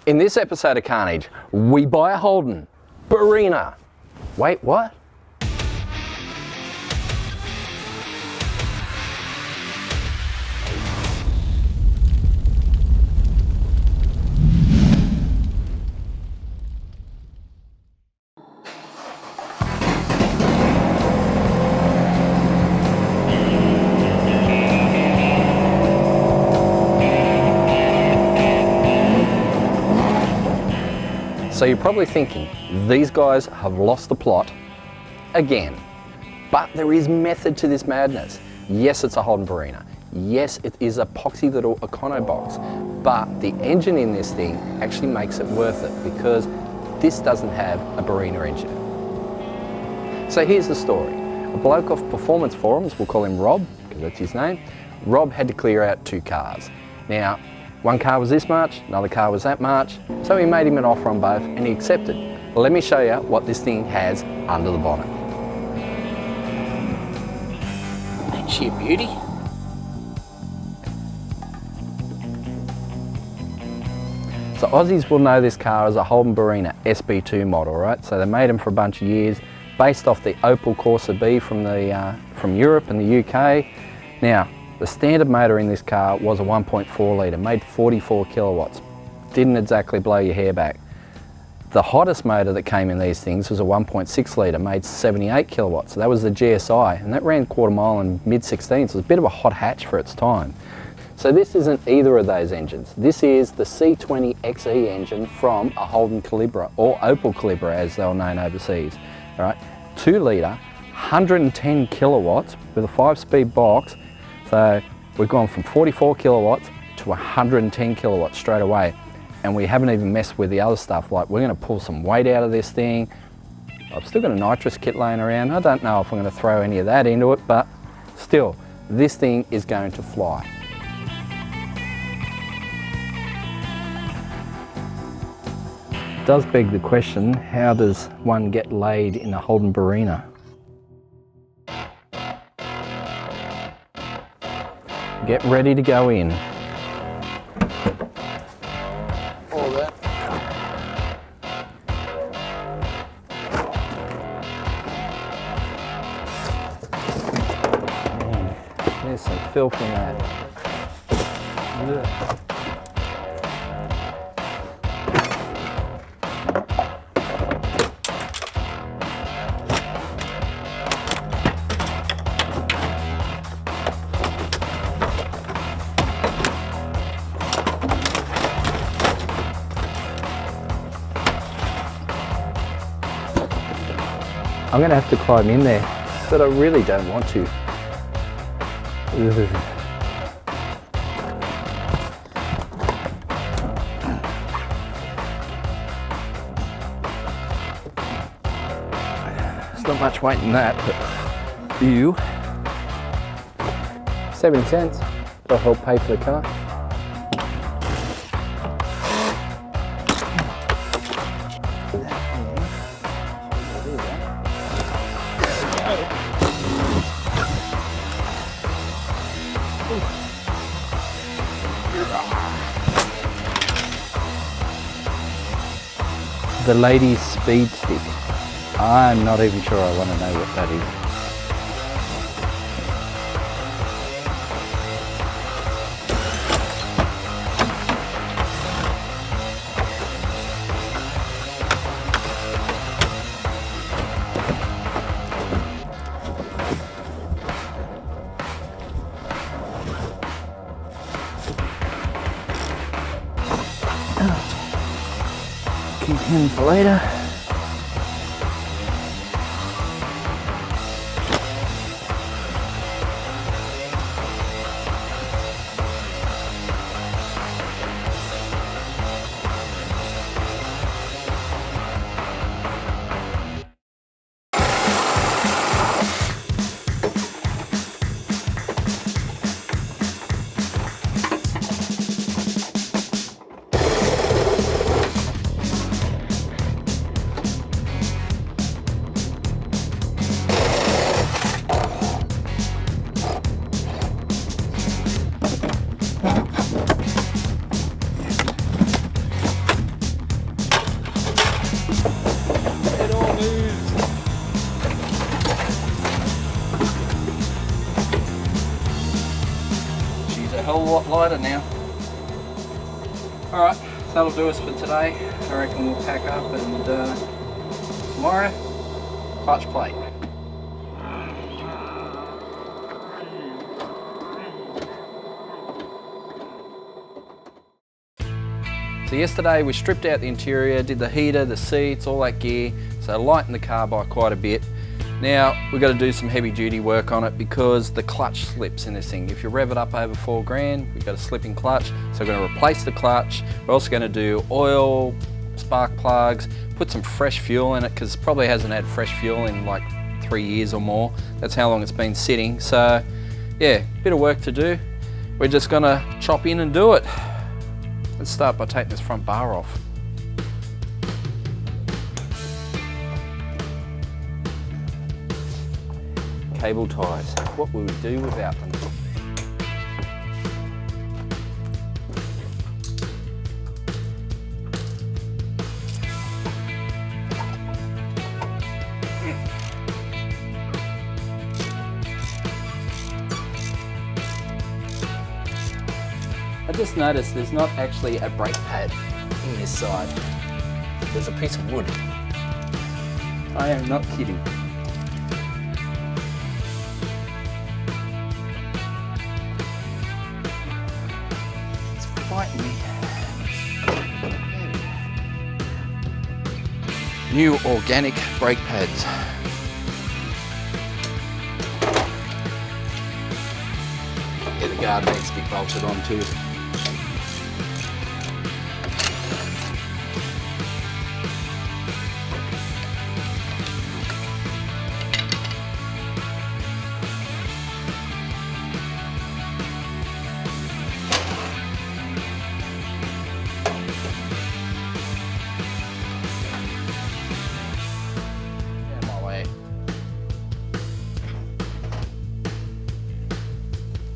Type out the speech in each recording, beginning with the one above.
In this episode of Carnage, we buy a Holden Barina. Wait, what? So you're probably thinking, these guys have lost the plot again. But there is method to this madness. Yes, it's a Holden Barina. Yes, it is a poxy little Econo box. But the engine in this thing actually makes it worth it because this doesn't have a Barina engine. So here's the story. A bloke off performance forums, we'll call him Rob, because that's his name. Rob had to clear out 2 cars. Now, one car was this much, another car was that much, so he made him an offer on both and he accepted. Well, let me show you what this thing has under the bonnet. Ain't she a beauty? So Aussies will know this car as a Holden Barina SB2 model, right? So they made them for a bunch of years, based off the Opel Corsa B from Europe and the UK. Now, the standard motor in this car was a 1.4 litre, made 44 kilowatts. Didn't exactly blow your hair back. The hottest motor that came in these things was a 1.6 litre, made 78 kilowatts. So that was the GSI, and that ran quarter mile in mid-16s, so it was a bit of a hot hatch for its time. So this isn't either of those engines. This is the C20 XE engine from a Holden Calibra, or Opel Calibra as they were known overseas. All right, 2 litre, 110 kilowatts with a 5-speed box. So we've gone from 44 kilowatts to 110 kilowatts straight away. And we haven't even messed with the other stuff, like we're going to pull some weight out of this thing. I've still got a nitrous kit laying around. I don't know if I'm going to throw any of that into it, but still, this thing is going to fly. It does beg the question, how does one get laid in a Holden Barina? Get ready to go in. All that. There's some filth in that. Ugh. I'm going to have to climb in there, but I really don't want to. Ugh. There's not much weight in that, but ew. 70 cents, that'll help pay for the car. The ladies' speed stick. I'm not even sure I want to know what that is. Keep him for later. lot lighter now. Alright, that'll do us for today. I reckon we'll pack up and tomorrow, clutch plate. So yesterday we stripped out the interior, did the heater, the seats, all that gear, so lightened the car by quite a bit. Now we've got to do some heavy duty work on it because the clutch slips in this thing. If you rev it up over 4 grand, we've got a slipping clutch, so we're going to replace the clutch. We're also going to do oil, spark plugs, put some fresh fuel in it because it probably hasn't had fresh fuel in like 3 years or more. That's how long it's been sitting. So yeah, bit of work to do. We're just going to chop in and do it. Let's start by taking this front bar off. Cable ties, what will we do without them? I just noticed there's not actually a brake pad in this side. There's a piece of wood. I am not kidding. It's fighting me. New organic brake pads. Yeah, the guard needs to be bolted on too.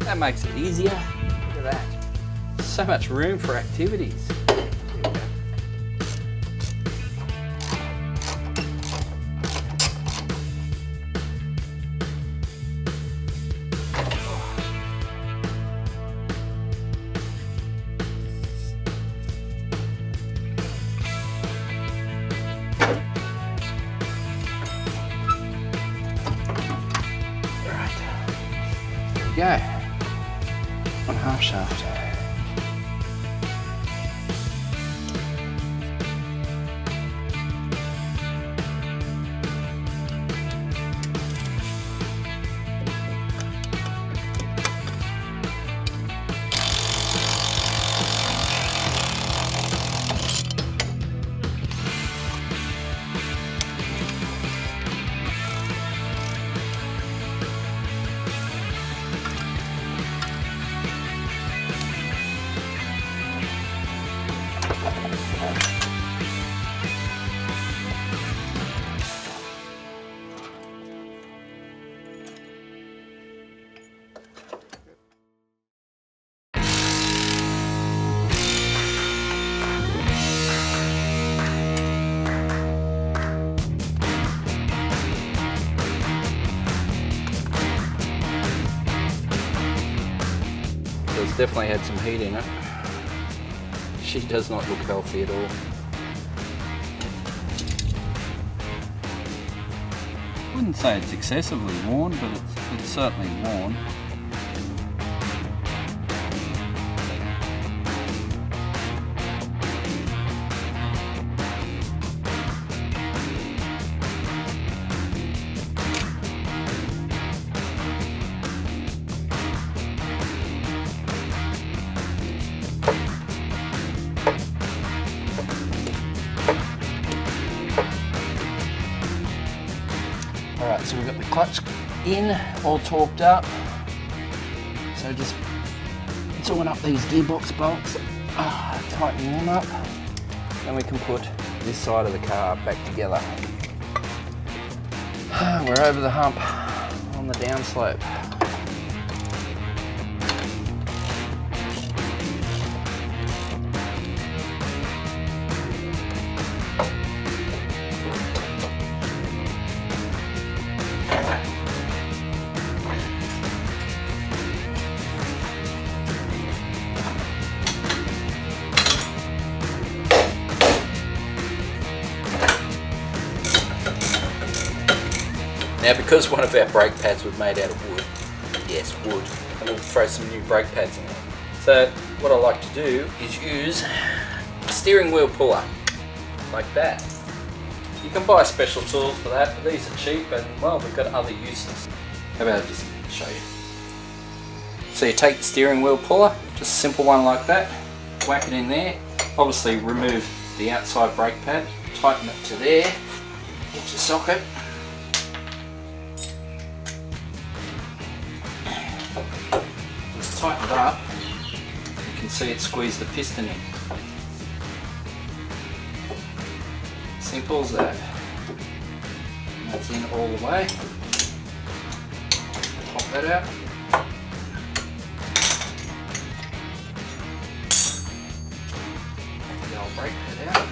That makes it easier. Look at that. So much room for activities. Go on half shaft. It's definitely had some heat in it. She does not look healthy at all. I wouldn't say it's excessively worn, but it's certainly worn. Alright, so we've got the clutch in, all torqued up. So just doing up these gearbox bolts, tightening them up. Then we can put this side of the car back together. We're over the hump on the downslope. Now because one of our brake pads was made out of wood, yes, wood, and we'll throw some new brake pads in it. So what I like to do is use a steering wheel puller, like that. You can buy special tools for that, but these are cheap and well, we've got other uses. How about I just show you? So you take the steering wheel puller, just a simple one like that, whack it in there, obviously remove the outside brake pad, tighten it to there, get your socket. Just tighten it up, you can see it squeeze the piston in. Simple as that. And that's in all the way. Pop that out. The old brake pad out.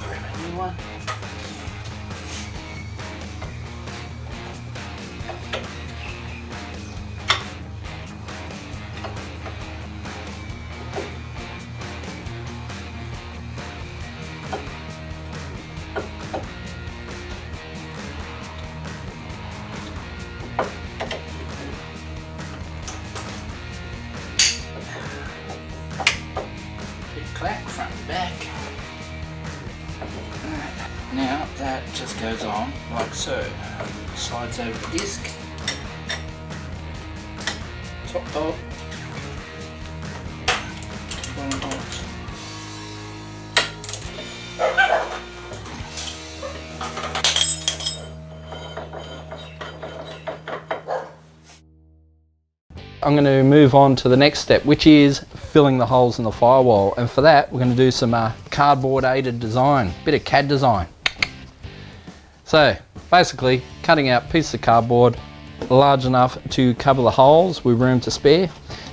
Grab a new one. Clack front and back. Right. Now that just goes on like so. Slides over the disc. Top bolt. Bottom bolt. I'm going to move on to the next step, which is filling the holes in the firewall, and for that we're going to do some cardboard aided design, bit of CAD design. So basically cutting out pieces of cardboard large enough to cover the holes with room to spare.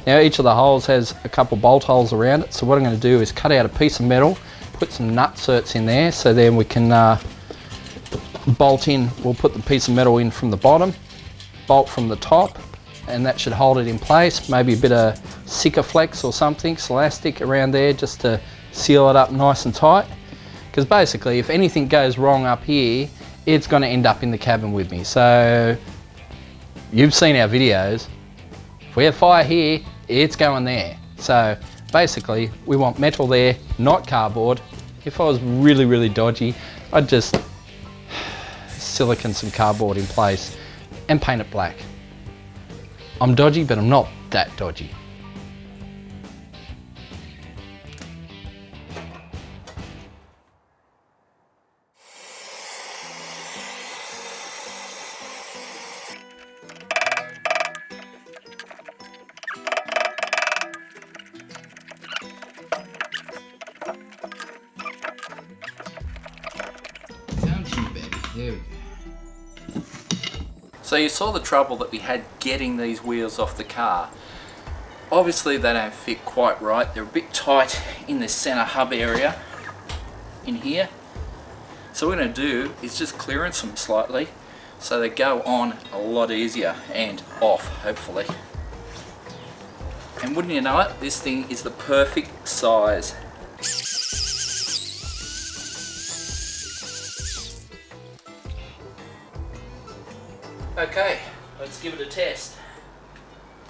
Now each of the holes has a couple bolt holes around it, so what I'm going to do is cut out a piece of metal, put some nutserts in there, so then we can bolt in. We'll put the piece of metal in from the bottom, bolt from the top, and that should hold it in place. Maybe a bit of Sikaflex or something, Celastic around there, just to seal it up nice and tight. Because basically if anything goes wrong up here, it's going to end up in the cabin with me. So you've seen our videos, if we have fire here, it's going there. So basically we want metal there, not cardboard. If I was really dodgy, I'd just silicone some cardboard in place and paint it black. I'm dodgy, but I'm not that dodgy. There we go. So you saw the trouble that we had getting these wheels off the car. Obviously they don't fit quite right. They're a bit tight in the center hub area in here. So what we're going to do is just clearance them slightly so they go on a lot easier and off, hopefully. And wouldn't you know it, this thing is the perfect size. Okay, let's give it a test.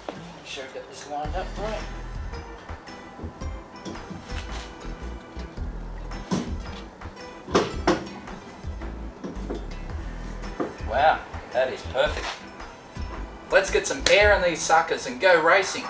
Make sure I've got this lined up right. Wow, that is perfect. Let's get some air in these suckers and go racing.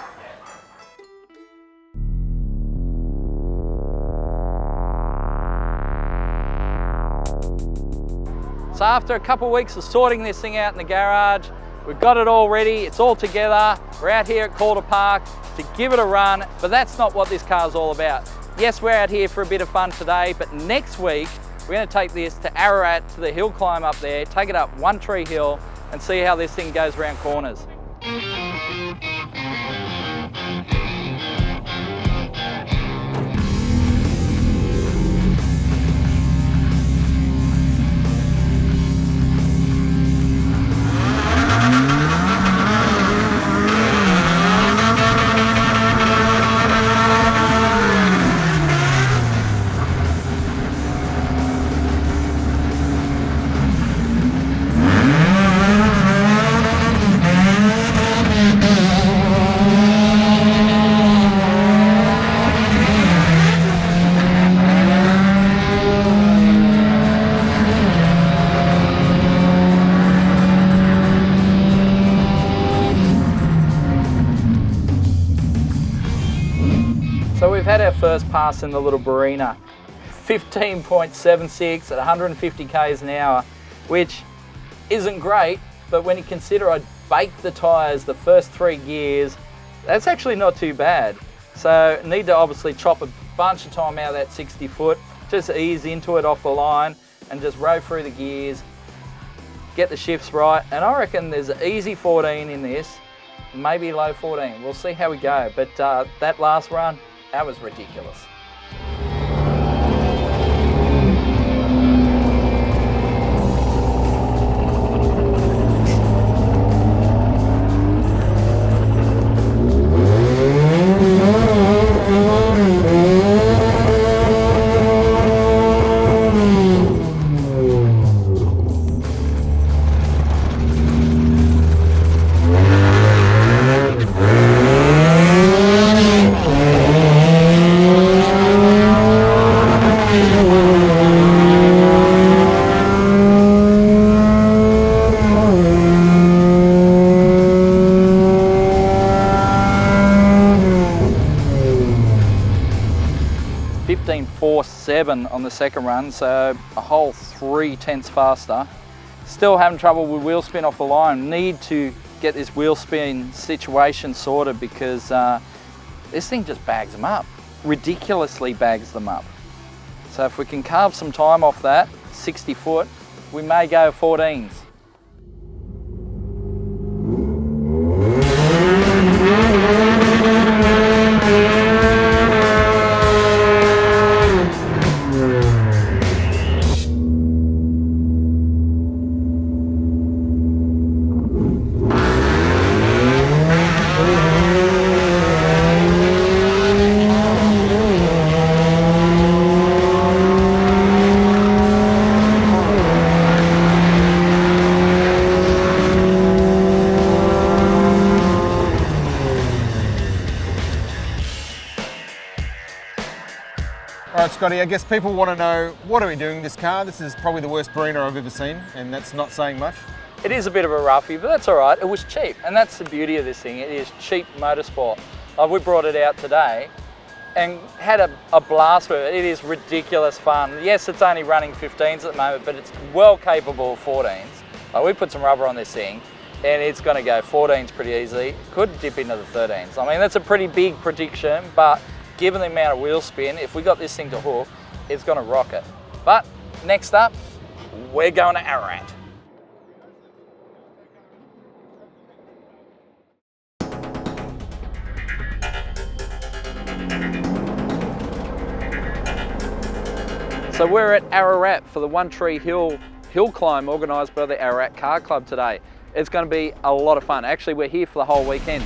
So after a couple of weeks of sorting this thing out in the garage, we've got it all ready, it's all together. We're out here at Calder Park to give it a run, but that's not what this car is all about. Yes, we're out here for a bit of fun today, but next week we're going to take this to Ararat, to the hill climb up there, take it up One Tree Hill and see how this thing goes around corners. So we've had our first pass in the little Barina, 15.76 at 150 k's an hour, which isn't great, but when you consider I baked the tyres the first 3 gears, that's actually not too bad. So need to obviously chop a bunch of time out of that 60 foot, just ease into it off the line and just row through the gears, get the shifts right. And I reckon there's an easy 14 in this, maybe low 14. We'll see how we go. But that last run, that was ridiculous. On the second run, so a whole 3 tenths faster. Still having trouble with wheel spin off the line. Need to get this wheel spin situation sorted because this thing just bags them up. Ridiculously bags them up. So if we can carve some time off that 60 foot, we may go 14s. All right, Scotty, I guess people want to know, what are we doing in this car? This is probably the worst Barina I've ever seen, and that's not saying much. It is a bit of a roughie, but that's all right. It was cheap, and that's the beauty of this thing. It is cheap motorsport. We brought it out today and had a blast with it. It is ridiculous fun. Yes, it's only running 15s at the moment, but it's well capable of 14s. We put some rubber on this thing, and it's going to go 14s pretty easily. Could dip into the 13s. I mean, that's a pretty big prediction, but given the amount of wheel spin, if we got this thing to hook, it's going to rock it. But next up, we're going to Ararat. So we're at Ararat for the One Tree Hill climb organised by the Ararat Car Club today. It's going to be a lot of fun. Actually, we're here for the whole weekend.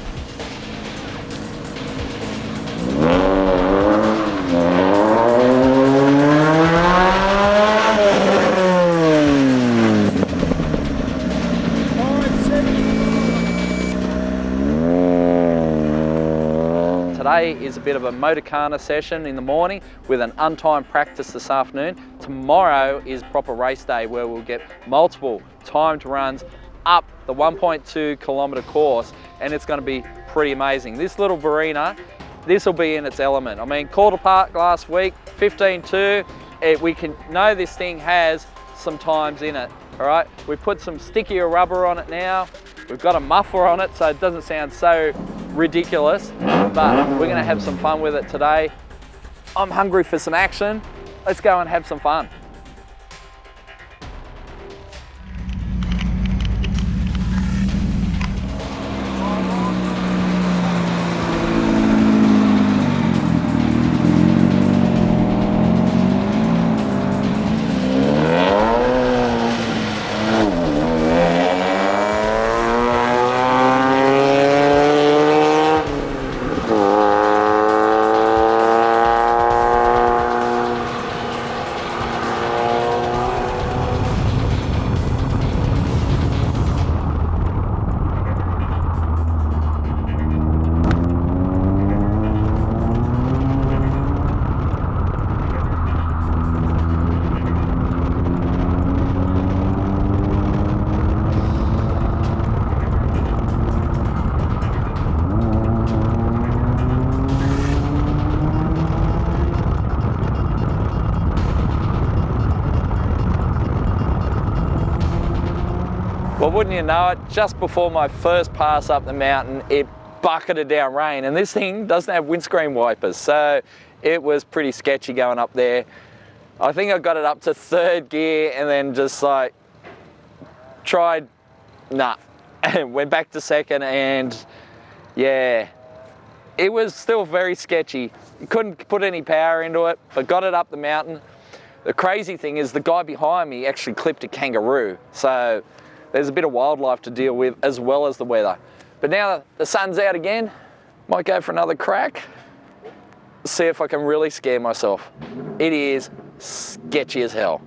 Today is a bit of a motorcarna session in the morning with an untimed practice this afternoon. Tomorrow is proper race day where we'll get multiple timed runs up the 1.2 kilometre course, and it's going to be pretty amazing. This little Barina, this will be in its element. I mean, Calder Park last week, 15.2. We can know this thing has some times in it. All right, we put some stickier rubber on it now. We've got a muffler on it so it doesn't sound so ridiculous, but we're going to have some fun with it today. I'm hungry for some action. Let's go and have some fun. But wouldn't you know it, just before my first pass up the mountain, it bucketed down rain, and this thing doesn't have windscreen wipers, so it was pretty sketchy going up there. I think I got it up to 3rd gear and then just like tried, and went back to 2nd, and yeah, it was still very sketchy. You couldn't put any power into it, but got it up the mountain. The crazy thing is the guy behind me actually clipped a kangaroo, so there's a bit of wildlife to deal with as well as the weather. But now the sun's out again, might go for another crack, see if I can really scare myself. It is sketchy as hell.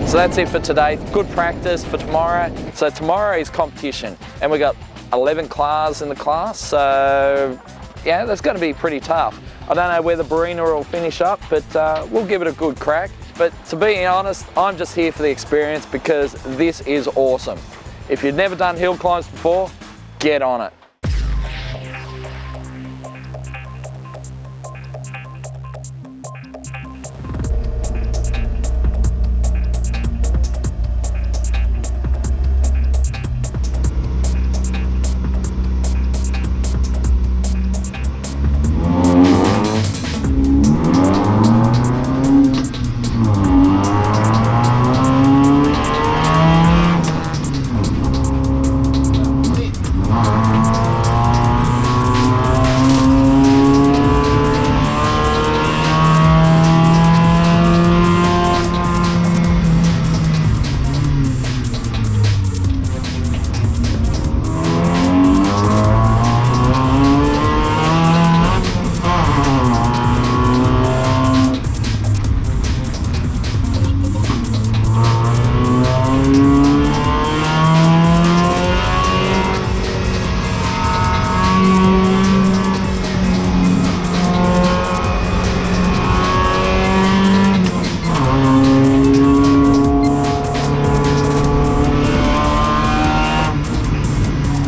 So that's it for today. Good practice for tomorrow. So tomorrow is competition, and we got 11 cars in the class, so yeah, that's going to be pretty tough. I don't know where the Barina will finish up, but we'll give it a good crack. But to be honest, I'm just here for the experience because this is awesome. If you've never done hill climbs before, get on it.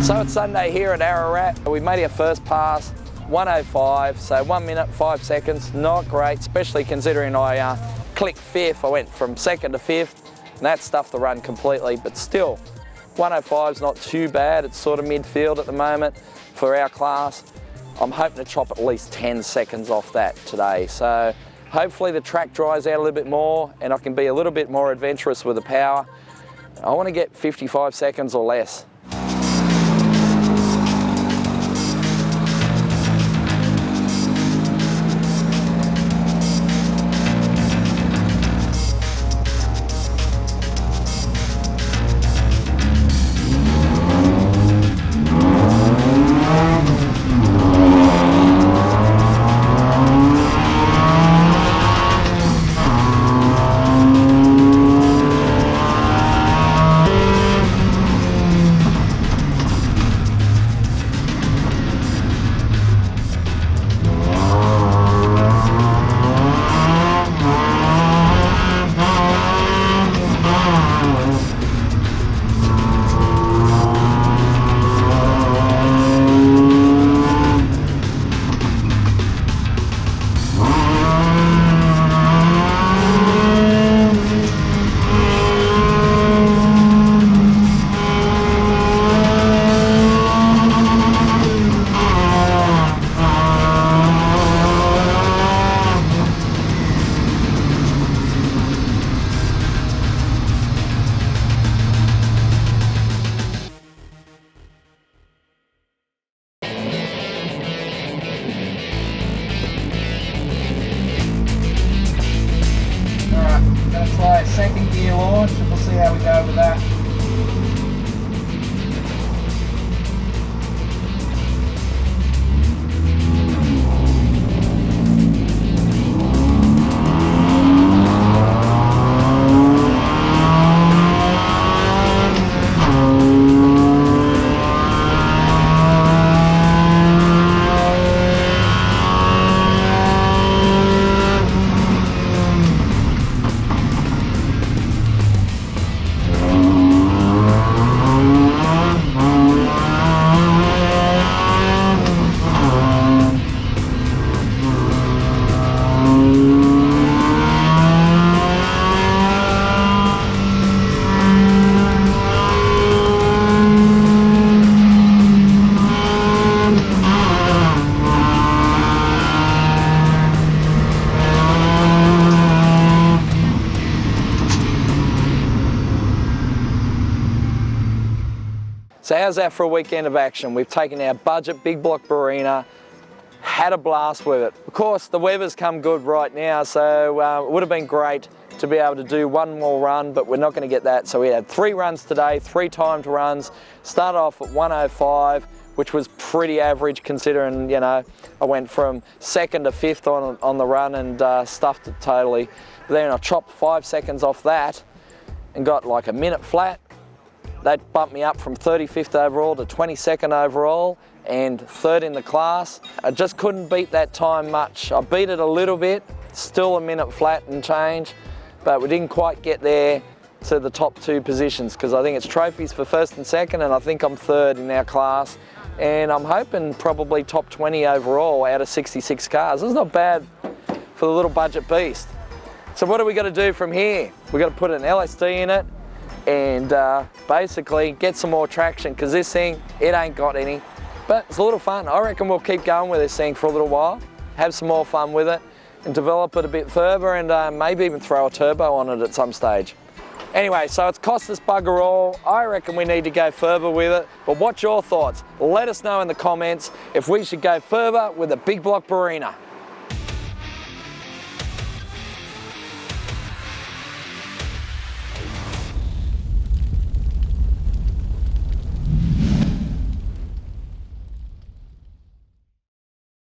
So it's Sunday here at Ararat. We made our first pass, 1:05, so 1 minute, 5 seconds. Not great, especially considering I clicked 5th. I went from 2nd to 5th, and that stuffed the run completely, but still, 1:05 is not too bad. It's sort of midfield at the moment for our class. I'm hoping to chop at least 10 seconds off that today. So hopefully the track dries out a little bit more and I can be a little bit more adventurous with the power. I want to get 55 seconds or less. So how's that for a weekend of action? We've taken our budget big block Barina, had a blast with it. Of course, the weather's come good right now, so it would have been great to be able to do one more run, but we're not going to get that. So we had 3 runs today, 3 timed runs. Started off at 1:05, which was pretty average considering, you know, I went from 2nd to 5th on the run and stuffed it totally. But then I chopped 5 seconds off that and got like a minute flat. That bumped me up from 35th overall to 22nd overall and 3rd in the class. I just couldn't beat that time much. I beat it a little bit, still a minute flat and change, but we didn't quite get there to the top 2 positions because I think it's trophies for 1st and 2nd, and I think I'm 3rd in our class. And I'm hoping probably top 20 overall out of 66 cars. It's not bad for the little budget beast. So what do we got to do from here? We got to put an LSD in it and basically get some more traction because this thing, it ain't got any. But it's a little fun. I reckon we'll keep going with this thing for a little while, have some more fun with it and develop it a bit further and maybe even throw a turbo on it at some stage. Anyway, so it's cost us bugger all. I reckon we need to go further with it. But what's your thoughts? Let us know in the comments if we should go further with a big block Barina.